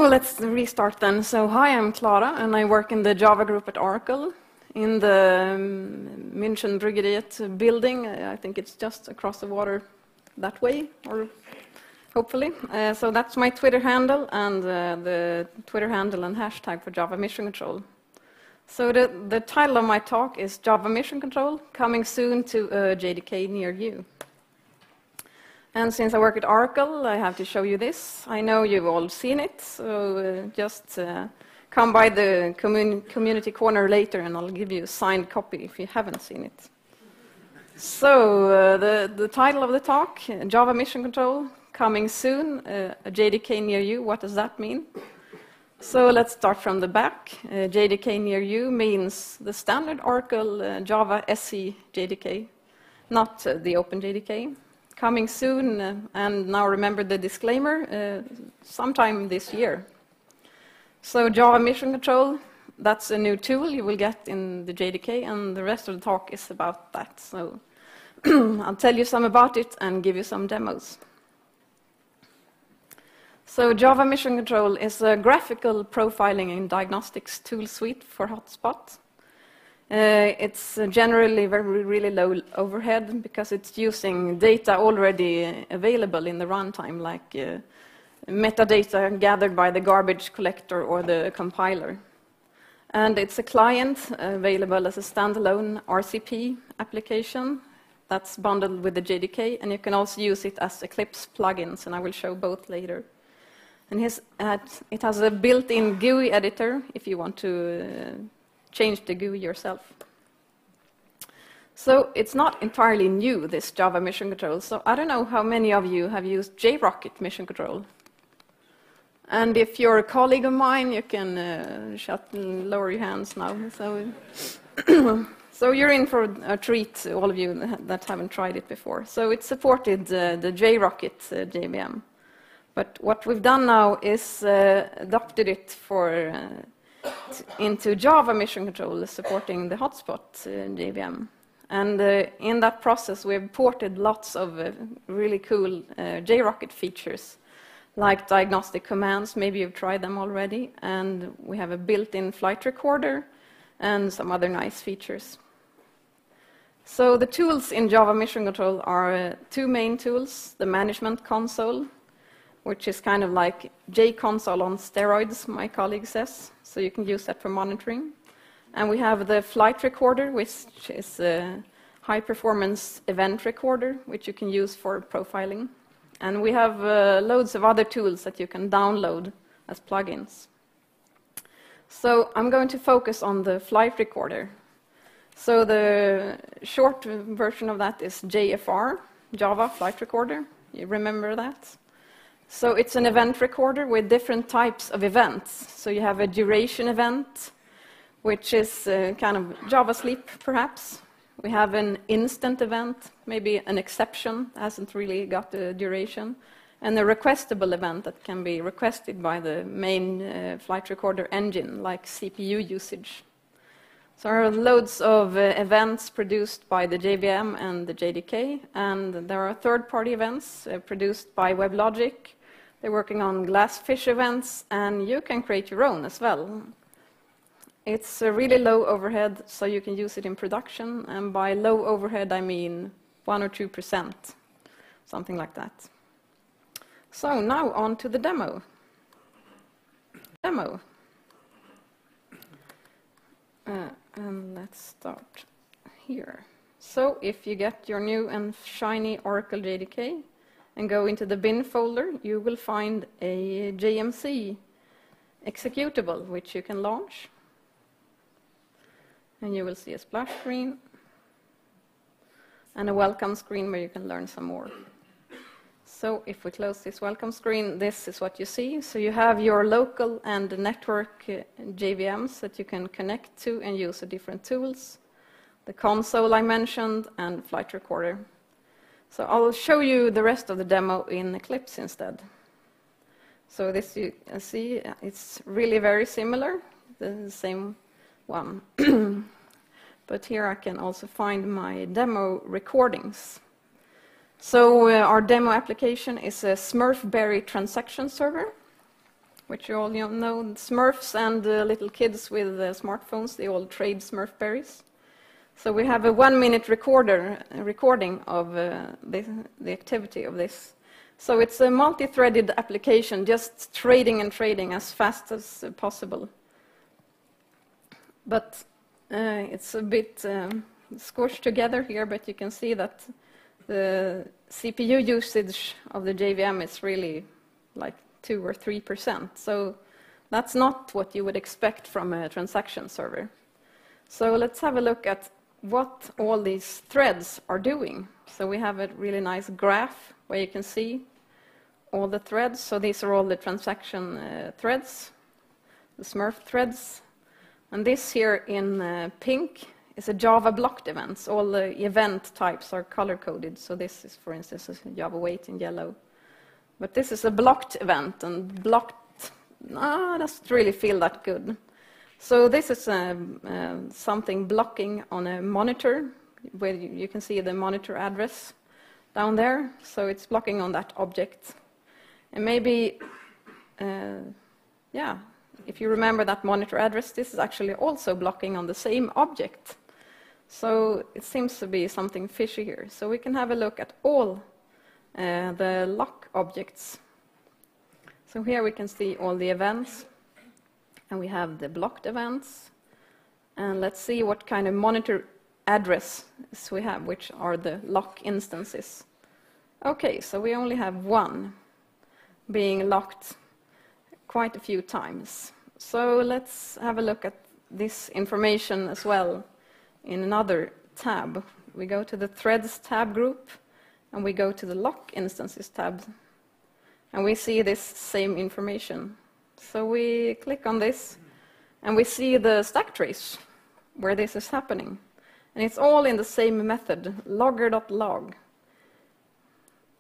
let's restart then. So hi, I'm Klara, and I work in the Java group at Oracle in the München Bryggeriet building. I think it's just across the water that way, or hopefully. So that's my Twitter handle and the Twitter handle and hashtag for Java Mission Control. So the title of my talk is Java Mission Control, coming soon to a JDK near you. And since I work at Oracle, I have to show you this. I know you've all seen it, so just come by the community corner later and I'll give you a signed copy if you haven't seen it. So the title of the talk, Java Mission Control, coming soon, a JDK near you. What does that mean? So let's start from the back. JDK near you means the standard Oracle Java SE JDK, not the Open JDK. Coming soon, and now remember the disclaimer, sometime this year. So Java Mission Control, that's a new tool you will get in the JDK, and the rest of the talk is about that. So I'll tell you some about it and give you some demos. So Java Mission Control is a graphical profiling and diagnostics tool suite for HotSpot. It's generally really low overhead because it's using data already available in the runtime, like metadata gathered by the garbage collector or the compiler. And it's a client available as a standalone RCP application that's bundled with the JDK, and you can also use it as Eclipse plugins, and I will show both later. And it has a built-in GUI editor if you want to change the GUI yourself. So it's not entirely new, this Java Mission Control. So I don't know how many of you have used JRockit Mission Control. And if you're a colleague of mine, you can lower your hands now. So, so you're in for a treat, all of you that haven't tried it before. So it supported the JRockit JVM. But what we've done now is adopted it into Java Mission Control, supporting the HotSpot JVM. And in that process, we've ported lots of really cool JRockit features, like diagnostic commands. Maybe you've tried them already. And we have a built-in flight recorder and some other nice features. So the tools in Java Mission Control are two main tools: the management console, which is kind of like JConsole on steroids, my colleague says. So you can use that for monitoring. And we have the flight recorder, which is a high-performance event recorder, which you can use for profiling. And we have loads of other tools that you can download as plugins. So I'm going to focus on the flight recorder. So the short version of that is JFR, Java Flight Recorder. You remember that? So it's an event recorder with different types of events. So you have a duration event, which is kind of Java sleep, perhaps. We have an instant event, maybe an exception, hasn't really got the duration, and a requestable event that can be requested by the main flight recorder engine, like CPU usage. So there are loads of events produced by the JVM and the JDK, and there are third-party events produced by WebLogic. They're working on Glassfish events, and you can create your own as well. It's a really low overhead, so you can use it in production, and by low overhead I mean 1 or 2%, something like that. So now on to the demo. And let's start here. So if you get your new and shiny Oracle JDK and go into the bin folder, you will find a JMC executable, which you can launch. And you will see a splash screen and a welcome screen where you can learn some more. So if we close this welcome screen, this is what you see. So you have your local and network JVMs that you can connect to and use the different tools. The console I mentioned, and flight recorder. So I'll show you the rest of the demo in Eclipse instead. So this you can see, it's really very similar, the same one. But here I can also find my demo recordings. So our demo application is a Smurfberry transaction server. which you all know, Smurfs and little kids with smartphones, they all trade Smurf berries. So we have a 1-minute recording of the activity of this. So it's a multi-threaded application, just trading and trading as fast as possible. But it's a bit squished together here, but you can see that the CPU usage of the JVM is really like 2 or 3%. So that's not what you would expect from a transaction server. So let's have a look at what all these threads are doing. So we have a really nice graph where you can see all the threads. So these are all the transaction threads, the Smurf threads. And this here in pink is a Java blocked events. All the event types are color-coded. So this is, for instance, a Java wait in yellow. But this is a blocked event, and blocked doesn't really feel that good. So this is something blocking on a monitor, where you can see the monitor address down there. So it's blocking on that object. And maybe, if you remember that monitor address, this is actually also blocking on the same object. So it seems to be something fishy here. So we can have a look at all the lock objects. So here we can see all the events. And we have the blocked events. And let's see what kind of monitor addresses we have, which are the lock instances. Okay, so we only have one being locked quite a few times. So let's have a look at this information as well in another tab. We go to the Threads tab group, and we go to the Lock Instances tab. And we see this same information. So we click on this, and we see the stack trace where this is happening. And it's all in the same method, logger.log.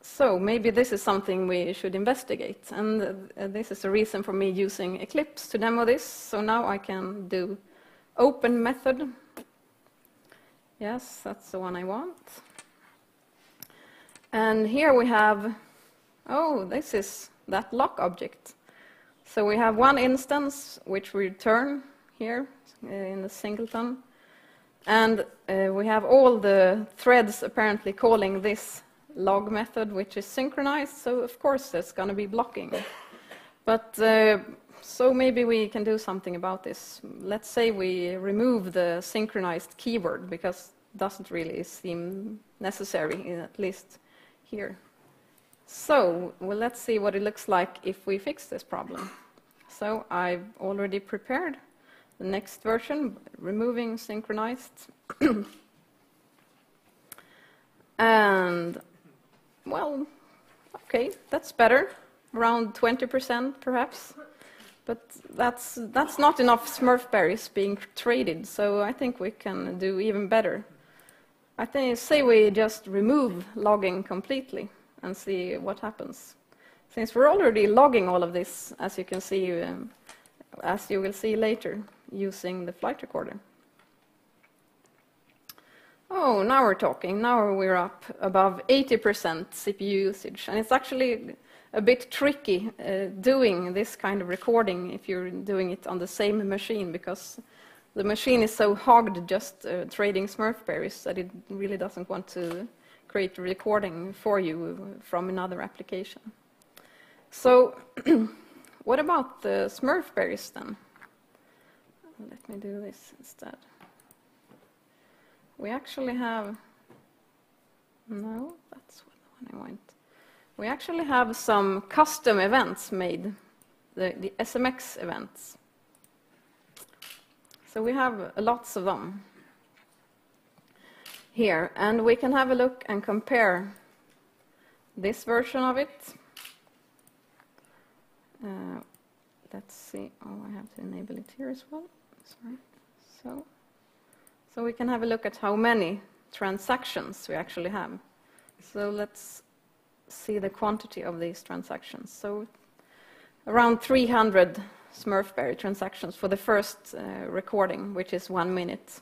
So maybe this is something we should investigate. And this is the reason for me using Eclipse to demo this. So now I can do open method. Yes, that's the one I want. And here we have, this is that lock object. So we have one instance which we return here in the singleton. And we have all the threads apparently calling this log method, which is synchronized. So of course there's going to be blocking. But so maybe we can do something about this. Let's say we remove the synchronized keyword, because it doesn't really seem necessary, at least here. So let's see what it looks like if we fix this problem. So I've already prepared the next version, removing synchronized. And, well, okay, that's better. Around 20% perhaps. But that's not enough Smurf berries being traded, so I think we can do even better. I think, say we just remove logging completely and see what happens. Since we're already logging all of this, as you can see, as you will see later, using the flight recorder. Oh, now we're talking. Now we're up above 80% CPU usage. And it's actually a bit tricky doing this kind of recording if you're doing it on the same machine, because the machine is so hogged just trading Smurf berries that it really doesn't want to create a recording for you from another application. So what about the Smurf berries then? Let me do this instead. We actually have, no, that's the one I want. We actually have some custom events made, the SMX events. So we have lots of them here, and we can have a look and compare this version of it. Let's see. Oh, I have to enable it here as well. Sorry. So we can have a look at how many transactions we actually have. So let's see the quantity of these transactions. So around 300 Smurfberry transactions for the first recording, which is 1 minute.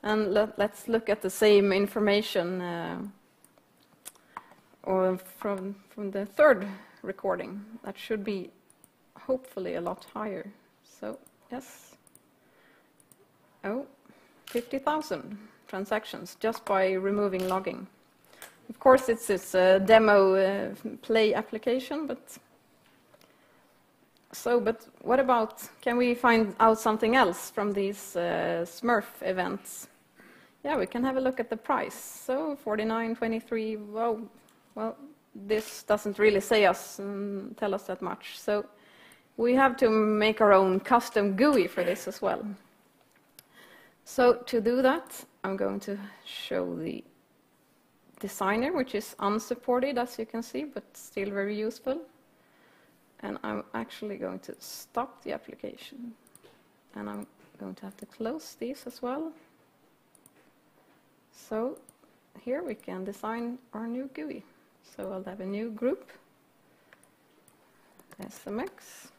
And let's look at the same information or from the third recording. That should be hopefully a lot higher. So, yes. Oh, 50,000 transactions just by removing logging. Of course, it's this demo play application, but what about, can we find out something else from these Smurf events? Yeah, we can have a look at the price. So 49.23. Well, this doesn't really say us, tell us that much. So we have to make our own custom GUI for this as well. So to do that, I'm going to show the designer, which is unsupported, as you can see, but still very useful. And I'm actually going to stop the application. And I'm going to have to close these as well. So here we can design our new GUI. So I'll have a new group, SMX,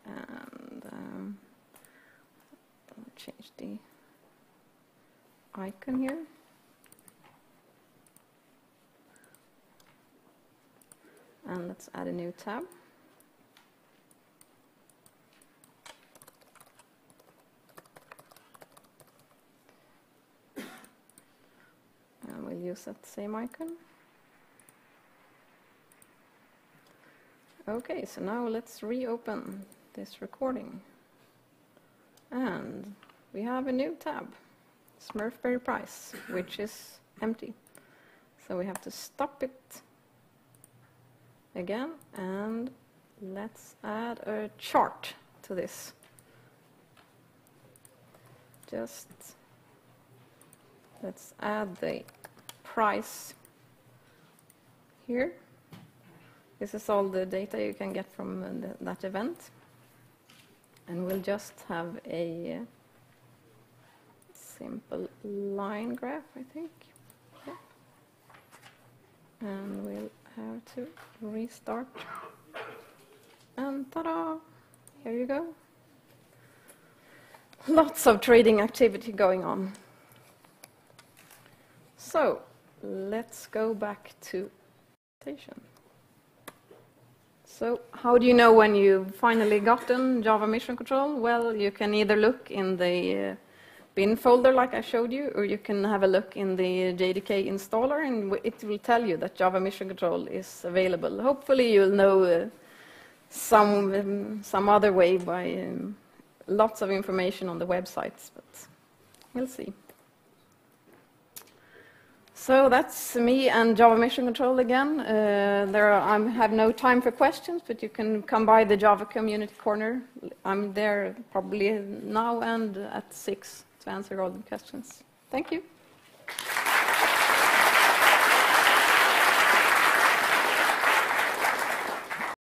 and I'll change the icon here. And let's add a new tab. And we'll use that same icon. Okay, so now let's reopen this recording. And we have a new tab, Smurfberry Price, which is empty. So we have to stop it again, and let's add a chart to this. Just let's add the price here. This is all the data you can get from that event. And we'll just have a simple line graph, I think. Yeah. And we'll have to restart. And ta-da! Here you go. Lots of trading activity going on. So let's go back to presentation. So how do you know when you've finally gotten Java Mission Control? Well, you can either look in the bin folder like I showed you, or you can have a look in the JDK installer, and it will tell you that Java Mission Control is available. Hopefully you'll know some other way by lots of information on the websites, but we'll see. So that's me and Java Mission Control again. I have no time for questions, but you can come by the Java Community Corner. I'm there probably now and at 6 to answer all the questions. Thank you.